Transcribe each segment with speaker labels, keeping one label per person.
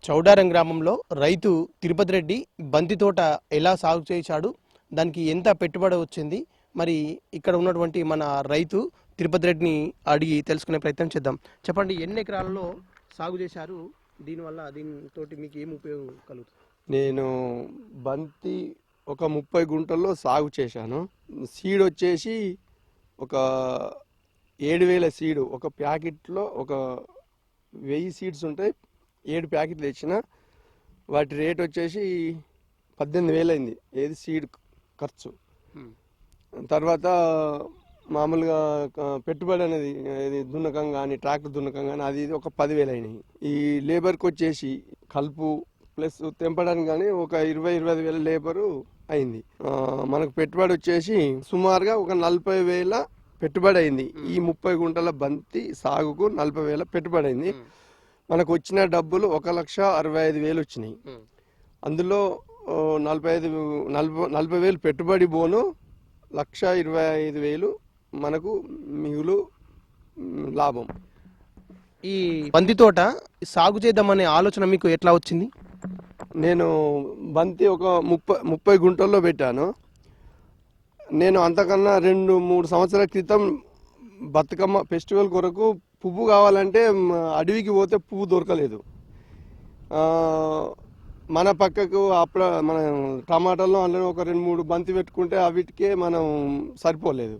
Speaker 1: చౌడారం గ్రామంలో రైతు తిరుపతి రెడ్డి బంతి తోట ఎలా సాగు చేశాడు, దానికి ఎంత పెట్టుబడి వచ్చింది, మరి ఇక్కడ ఉన్నటువంటి మన రైతు తిరుపతి రెడ్డిని అడిగి తెలుసుకునే ప్రయత్నం చేద్దాం. చెప్పండి, ఎన్ని ఎకరాలలో సాగు చేశారు, దీనితోటి మీకు ఏం ఉపయోగం కలుగుతుంది?
Speaker 2: నేను బంతి ఒక 30 గుంటల్లో సాగు చేశాను. సీడ్ వచ్చేసి ఒక 7,000 సీడు. ఒక ప్యాకెట్లో ఒక 1000 సీడ్స్ ఉంటాయి. 7 ప్యాకెట్లు తెచ్చిన. వాటి రేట్ వచ్చేసి 18,000 అయింది, ఏది సీడ్ ఖర్చు. తర్వాత మామూలుగా పెట్టుబడి అనేది దున్నకం కానీ ట్రాక్టర్ దున్నకం కానీ అది ఒక 10,000 అయినాయి. ఈ లేబర్కి వచ్చేసి కలుపు ప్లస్ తెంపడానికి కానీ ఒక 20,000-25,000 లేబరు అయింది. మనకు పెట్టుబడి వచ్చేసి సుమారుగా ఒక 40,000 పెట్టుబడి అయింది. ఈ 30 గుంటల బంతి సాగుకు 40,000 పెట్టుబడి అయింది. మనకు వచ్చిన డబ్బులు 1,65,000 వచ్చినాయి. అందులో 40,000 పెట్టుబడి పోను 1,25,000 మనకు మిగులు లాభం.
Speaker 1: ఈ బంతి తోట సాగు చేద్దామనే ఆలోచన మీకు ఎట్లా వచ్చింది?
Speaker 2: నేను బంతి ఒక 30 గుంటల్లో పెట్టాను. నేను అంతకన్నా 2-3 సంవత్సరాల క్రితం బతుకమ్మ ఫెస్టివల్ కొరకు పువ్వు కావాలంటే అడవికి పోతే పువ్వు దొరకలేదు. మన పక్కకు అప్పుడు మన టమాటాల్లో అందులో ఒక 2-3 బంతి పెట్టుకుంటే అవిటికే మనం సరిపోలేదు.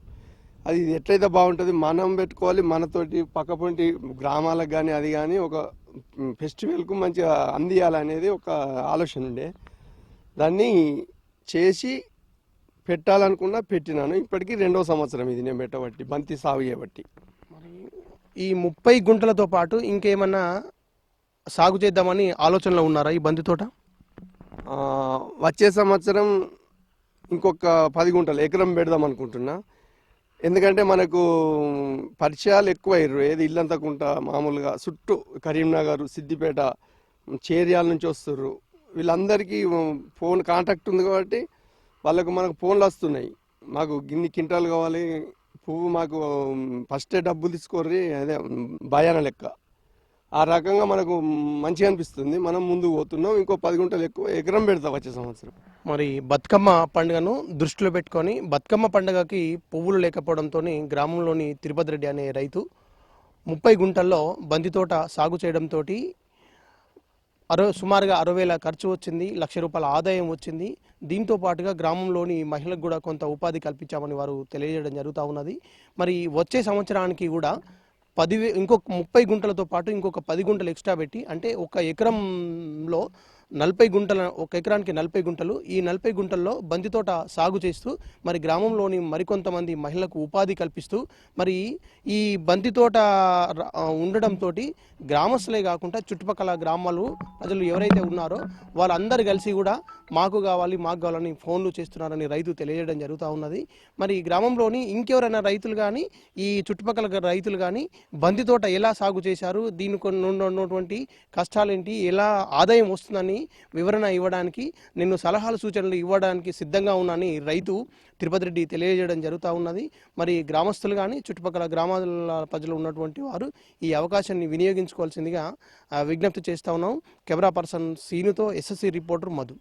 Speaker 2: అది ఎట్లయితే బాగుంటుంది, మనం పెట్టుకోవాలి, మనతోటి పక్కపొంటి గ్రామాలకు కానీ అది కానీ ఒక ఫెస్టివల్కు మంచిగా అందియాలనేది ఒక ఆలోచన ఉండే. దాన్ని చేసి పెట్టాలనుకున్నా పెట్టినాను. ఇప్పటికీ 2వ సంవత్సరం ఇది నేను పెట్టబట్టి, బంతి సాగు చేయబట్టి.
Speaker 1: ఈ 30 గుంటలతో పాటు ఇంకేమన్నా సాగు చేద్దామని ఆలోచనలో ఉన్నారా ఈ బంతి తోట?
Speaker 2: వచ్చే సంవత్సరం ఇంకొక 10 గుంటలు ఎకరం పెడదాం అనుకుంటున్నా. ఎందుకంటే మనకు పరిచయాలు ఎక్కువ అయ్యారు. ఏది ఇల్లంతకుంటా మామూలుగా చుట్టూ కరీంనగర్, సిద్దిపేట, చేర్యాల నుంచి వస్తుర్రు. వీళ్ళందరికీ ఫోన్ కాంటాక్ట్ ఉంది కాబట్టి వాళ్ళకు మనకు ఫోన్లు వస్తున్నాయి. మాకు గిన్ని క్వింటాలు కావాలి పువ్వు, మాకు ఫస్టే డబ్బులు తీసుకోర్రి, అదే భయాన లెక్క. ఆ రకంగా మనకు మంచిగా అనిపిస్తుంది. మనం ముందుకు పోతున్నాం. ఇంకో 10 గుంటలు ఎక్కువ ఎకరం పెడతాం వచ్చే సంవత్సరం.
Speaker 1: మరి బతుకమ్మ పండుగను దృష్టిలో పెట్టుకొని బతుకమ్మ పండుగకి పువ్వులు లేకపోవడంతో గ్రామంలోని తిరుపతి రెడ్డి అనే రైతు 30 గుంటల్లో బంతి తోట సాగు చేయడంతో సుమారుగా 60,000 ఖర్చు వచ్చింది, ₹1,00,000 ఆదాయం వచ్చింది. దీంతో పాటుగా గ్రామంలోని మహిళలకు కూడా కొంత ఉపాధి కల్పించామని వారు తెలియజేయడం జరుగుతూ ఉన్నది. మరి వచ్చే సంవత్సరానికి కూడా ఇంకొక 30 గుంటలతో పాటు ఇంకొక 10 గుంటలు ఎక్స్ట్రా పెట్టి, అంటే ఒక ఎకరంలో 40 గుంటల, ఒక ఎకరానికి 40 గుంటలు, ఈ 40 గుంటల్లో బంతి తోట సాగు చేస్తూ మరి గ్రామంలోని మరికొంతమంది మహిళలకు ఉపాధి కల్పిస్తూ మరి ఈ బంతి తోట ఉండడంతో గ్రామస్తులే కాకుండా చుట్టుపక్కల గ్రామాలు ప్రజలు ఎవరైతే ఉన్నారో వాళ్ళందరూ కలిసి కూడా మాకు కావాలని ఫోన్లు చేస్తున్నారని రైతు తెలియజేయడం జరుగుతూ ఉన్నది. మరి గ్రామంలోని ఇంకెవరైనా రైతులు కానీ ఈ చుట్టుపక్కల రైతులు కానీ బంతి తోట ఎలా సాగు చేశారు, దీనికి ఉన్నటువంటి కష్టాలేంటి, ఎలా ఆదాయం వస్తుందని వివరణ ఇవ్వడానికి, నేను సలహాలు సూచనలు ఇవ్వడానికి సిద్ధంగా ఉన్నానని రైతు తిరుపతి రెడ్డి తెలియజేయడం జరుగుతూ ఉన్నది. మరి గ్రామస్తులు కానీ చుట్టుపక్కల గ్రామాల ప్రజలు ఉన్నటువంటి వారు ఈ అవకాశాన్ని వినియోగించుకోవాల్సిందిగా విజ్ఞప్తి చేస్తూ ఉన్నాం. కెమెరా పర్సన్ సీనుతో SSC రిపోర్టర్ మధు.